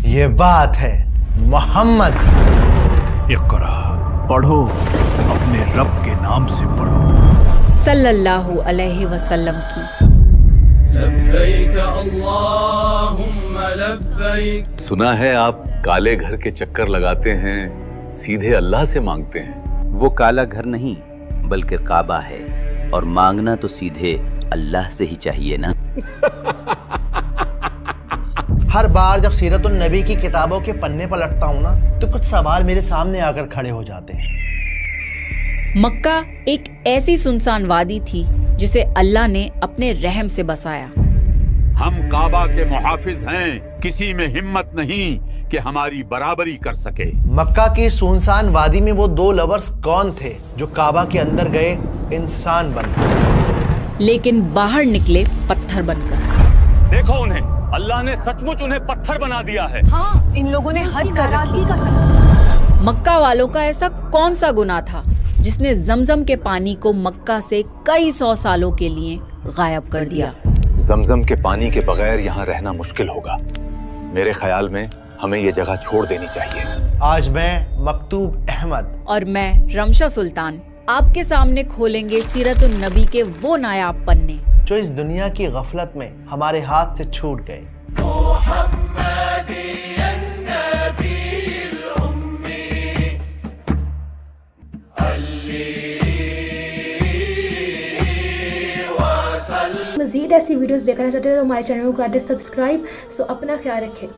ये बात है मोहम्मद। इक़रा, पढ़ो, अपने रब के नाम से पढ़ो। सल्लल्लाहु अलैहि वसल्लम की। लब्बैक अल्लाहुम्मा लब्बैक। सुना है आप काले घर के चक्कर लगाते हैं, सीधे अल्लाह से मांगते हैं। वो काला घर नहीं बल्कि काबा है, और मांगना तो सीधे अल्लाह से ही चाहिए ना। हर बार जब सीरतुन नबी की किताबों के पन्ने पलटता हूँ ना, तो कुछ सवाल मेरे सामने आकर खड़े हो जाते हैं। मक्का एक ऐसी सुनसान वादी थी जिसे अल्लाह ने अपने रहम से बसाया। हम काबा के मुहाफिज हैं, किसी में हिम्मत नहीं कि हमारी बराबरी कर सके। मक्का की सुनसान वादी में वो दो लवर्स कौन थे जो काबा के अंदर गए इंसान बनकर, लेकिन बाहर निकले पत्थर बनकर। देखो उन्हें, अल्लाह ने सचमुच उन्हें पत्थर बना दिया है। हाँ, इन लोगों ने हद कर रखी है। मक्का वालों का ऐसा कौन सा गुनाह था जिसने जमजम के पानी को मक्का से कई 100 सालों के लिए गायब कर दिया। जमजम के पानी के बगैर यहाँ रहना मुश्किल होगा। मेरे ख्याल में हमें ये जगह छोड़ देनी चाहिए। आज मैं मकतूब अहमद और मैं रमशा सुल्तान आपके सामने खोलेंगे सीरतुन नबी के वो नायाब पन्ने जो इस दुनिया की गफलत में हमारे हाथ से छूट गए। मज़ीद ऐसी वीडियोस देखना चाहते हो तो हमारे चैनल को कर दे सब्सक्राइब। सो अपना ख्याल रखें।